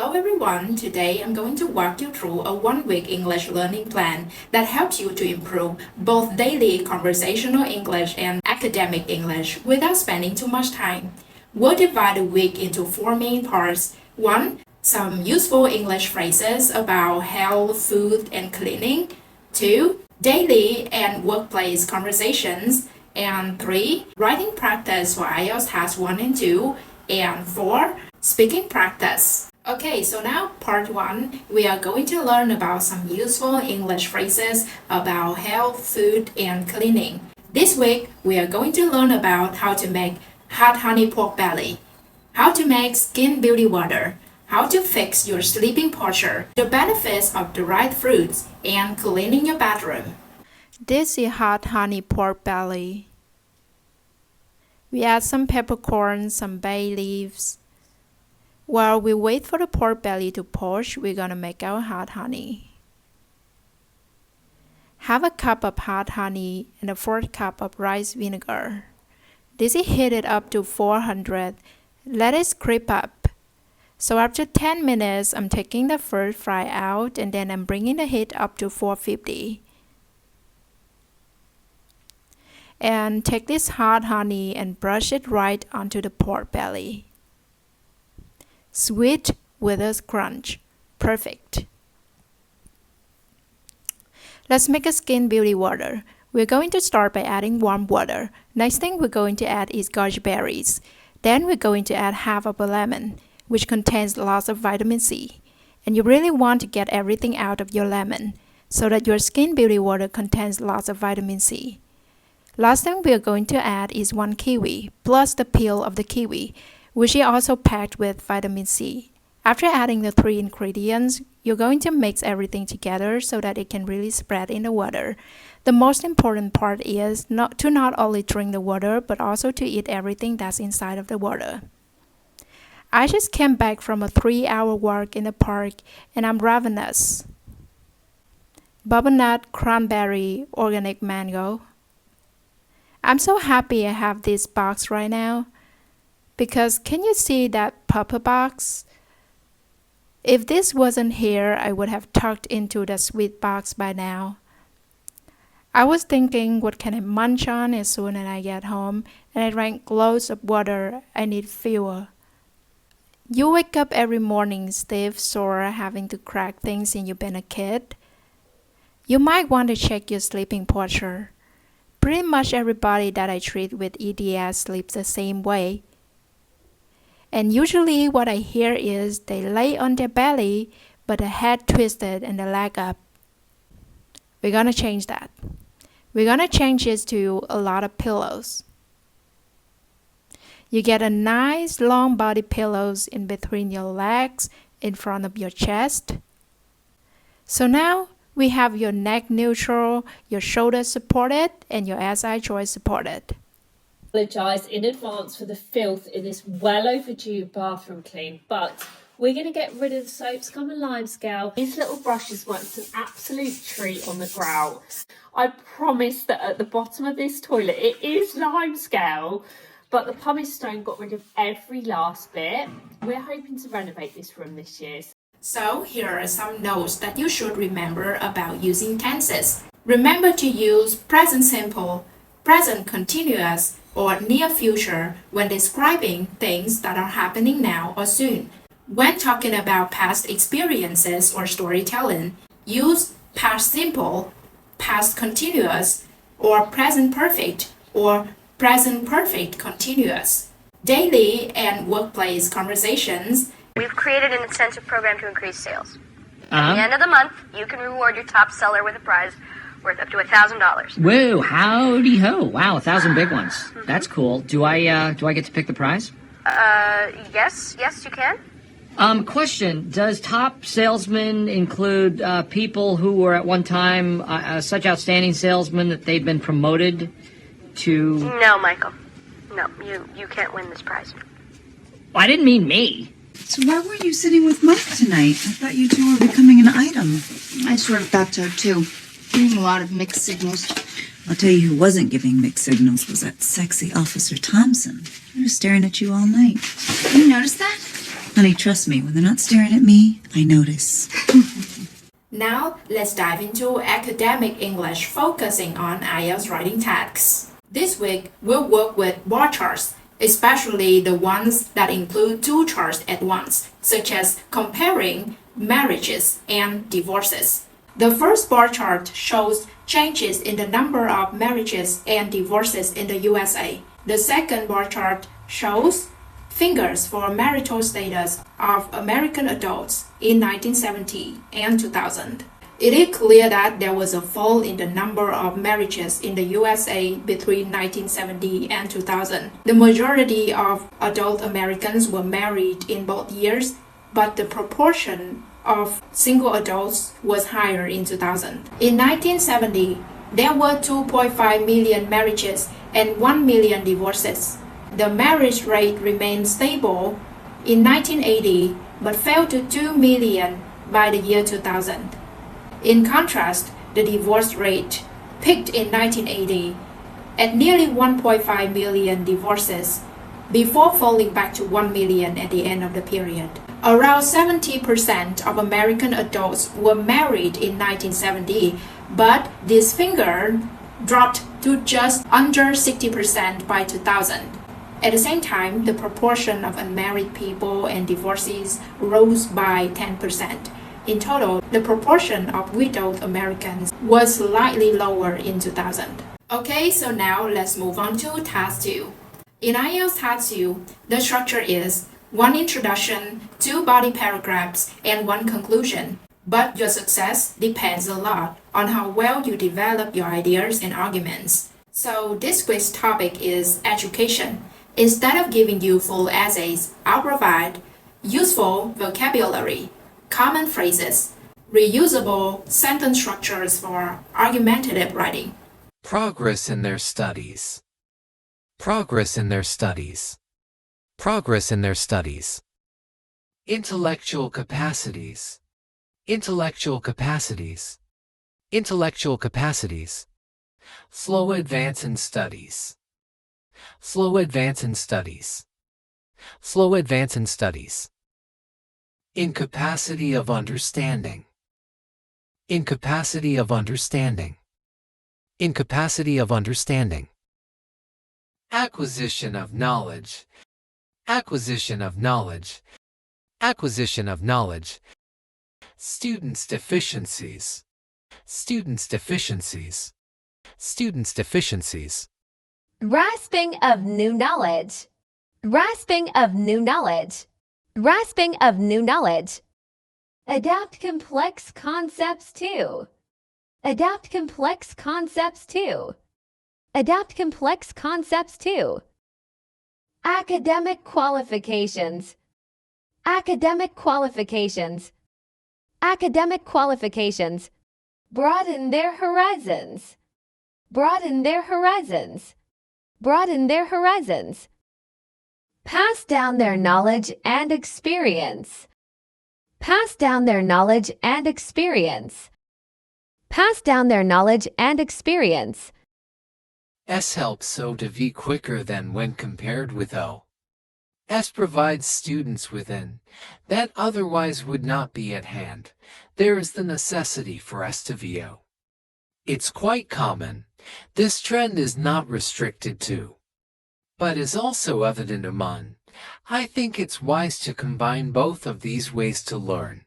Hello everyone, today I'm going to walk you through a one-week English learning plan that helps you to improve both daily conversational English and academic English without spending too much time. We'll divide the week into four main parts. 1. Some useful English phrases about health, food, and cleaning. 2. Daily and workplace conversations. And 3. Writing practice for IELTS Task 1 and 2. And 4. Speaking practice. Okay, so now part 1, we are going to learn about some useful English phrases about health, food, and cleaning. This week, we are going to learn about how to make hot honey pork belly, how to make skin beauty water, how to fix your sleeping posture, the benefits of the right fruits, and cleaning your bathroom. This is hot honey pork belly. We add some peppercorn, some bay leaves. While we wait for the pork belly to poach, we're gonna make our hot honey. Have a cup of hot honey and a 4th cup of rice vinegar. This is heated up to 400. Let it creep up. So after 10 minutes, I'm taking the first fry out and then I'm bringing the heat up to 450. And take this hot honey and brush it right onto the pork belly. Sweet with a crunch. Perfect. Let's make a skin beauty water. We're going to start by adding warm water. Next thing we're going to add is goji berries. Then we're going to add half of a lemon, which contains lots of vitamin C. And you really want to get everything out of your lemon so that your skin beauty water contains lots of vitamin C. Last thing we are going to add is 1 kiwi, plus the peel of the kiwi, which is also packed with vitamin C. After adding the 3 ingredients, you're going to mix everything together so that it can really spread in the water. The most important part is not only drink the water, but also to eat everything that's inside of the water. I just came back from a 3-hour walk in the park and I'm ravenous. Butternut, cranberry, organic mango. I'm so happy I have this box right now. Because can you see that purple box? If this wasn't here, I would have tucked into the sweet box by now. I was thinking what can I munch on as soon as I get home, and I drank loads of water. I need fuel. You wake up every morning stiff, sore, having to crack things since you've been a kid. You might want to check your sleeping posture. Pretty much everybody that I treat with EDS sleeps the same way. And usually what I hear is they lay on their belly, but the head twisted and the leg up. We're gonna change that. We're gonna change it to a lot of pillows. You get a nice long body pillows in between your legs, in front of your chest. So now we have your neck neutral, your shoulders supported, and your SI joint supported. Apologise in advance for the filth in this well overdue bathroom clean, but we're going to get rid of the soap, scum and lime scale. These little brushes were an absolute treat on the grout. I promise that at the bottom of this toilet it is lime scale, but the pumice stone got rid of every last bit. We're hoping to renovate this room this year. So here are some notes that you should remember about using tenses. Remember to use present simple, present continuous, or near future when describing things that are happening now or soon. When talking about past experiences or storytelling, use past simple, past continuous, or present perfect continuous. Daily and workplace conversations. We've created an incentive program to increase sales. At the end of the month, you can reward your top seller with a prize worth up to $1,000. Whoa, howdy ho. Wow, 1,000 big ones. Mm-hmm. That's cool. Do I get to pick the prize? Yes, you can. Question. Does top salesmen include people who were at one time such outstanding salesmen that they've been promoted to... No, Michael. No, you can't win this prize. I didn't mean me. So why weren't you sitting with Mike tonight? I thought you two were becoming an item. I sort of thought so, too. Getting a lot of mixed signals. I'll tell you who wasn't giving mixed signals was that sexy Officer Thompson. He was staring at you all night. You noticed that? Honey, trust me, when they're not staring at me, I notice. Now, let's dive into academic English focusing on IELTS writing tasks. This week, we'll work with bar charts, especially the ones that include two charts at once, such as comparing marriages and divorces. The first bar chart shows changes in the number of marriages and divorces in the USA. The second bar chart shows figures for marital status of American adults in 1970 and 2000. It is clear that there was a fall in the number of marriages in the USA between 1970 and 2000. The majority of adult Americans were married in both years, but the proportion of single adults was higher in 2000. In 1970, there were 2.5 million marriages and 1 million divorces. The marriage rate remained stable in 1980 but fell to 2 million by the year 2000. In contrast, the divorce rate peaked in 1980 at nearly 1.5 million divorces before falling back to 1 million at the end of the period. Around 70% of American adults were married in 1970, but this figure dropped to just under 60% by 2000. At the same time, the proportion of unmarried people and divorcees rose by 10%. In total, the proportion of widowed Americans was slightly lower in 2000. Okay, so now let's move on to Task 2. In IELTS Task 2, the structure is 1 introduction, 2 body paragraphs, and 1 conclusion. But your success depends a lot on how well you develop your ideas and arguments. So this week's topic is education. Instead of giving you full essays, I'll provide useful vocabulary, common phrases, reusable sentence structures for argumentative writing. Progress in their studies. Progress in their studies. Progress in their studies. Intellectual capacities. Intellectual capacities. Intellectual capacities. Slow advance in studies. Slow advance in studies. Slow advance in studies. Incapacity of understanding. Incapacity of understanding. Incapacity of understanding. Acquisition of knowledge. Acquisition of knowledge. Acquisition of knowledge. Students' deficiencies. Students' deficiencies. Students' deficiencies. Grasping of new knowledge. Grasping of new knowledge. Grasping of new knowledge. Adapt complex concepts to. Adapt complex concepts to. Adapt complex concepts to. Academic qualifications. Academic qualifications. Academic qualifications. Broaden their horizons. Broaden their horizons. Broaden their horizons. Pass down their knowledge and experience. Pass down their knowledge and experience. Pass down their knowledge and experience. S helps so to V quicker than when compared with O. S provides students with N that otherwise would not be at hand. There is the necessity for S to VO. It's quite common. This trend is not restricted to, but is also evident among. I think it's wise to combine both of these ways to learn.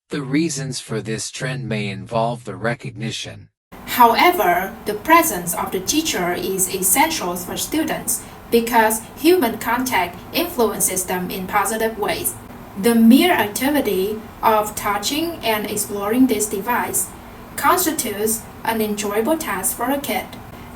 The reasons for this trend may involve the recognition. However, the presence of the teacher is essential for students because human contact influences them in positive ways. The mere activity of touching and exploring this device constitutes an enjoyable task for a kid.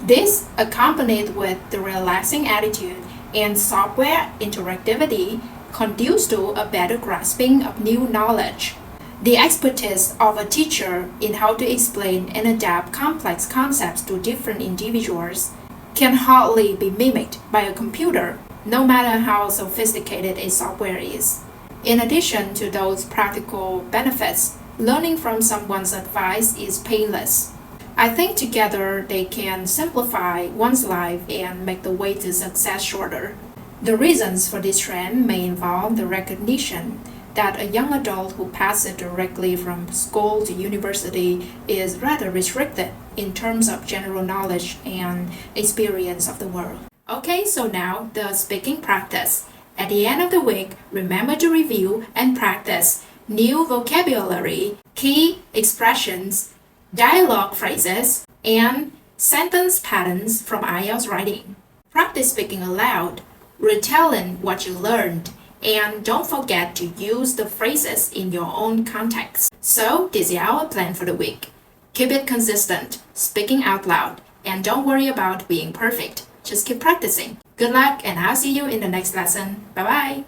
This, accompanied with the relaxing attitude and software interactivity, conduces to a better grasping of new knowledge. The expertise of a teacher in how to explain and adapt complex concepts to different individuals can hardly be mimicked by a computer, no matter how sophisticated a software is. In addition to those practical benefits, learning from someone's advice is painless. I think together they can simplify one's life and make the way to success shorter. The reasons for this trend may involve the recognition that a young adult who passes directly from school to university is rather restricted in terms of general knowledge and experience of the world. Okay, so now the speaking practice. At the end of the week, remember to review and practice new vocabulary, key expressions, dialogue phrases, and sentence patterns from IELTS writing. Practice speaking aloud, retelling what you learned, and don't forget to use the phrases in your own context. So, this is our plan for the week. Keep it consistent, speaking out loud, and don't worry about being perfect. Just keep practicing. Good luck, and I'll see you in the next lesson. Bye bye!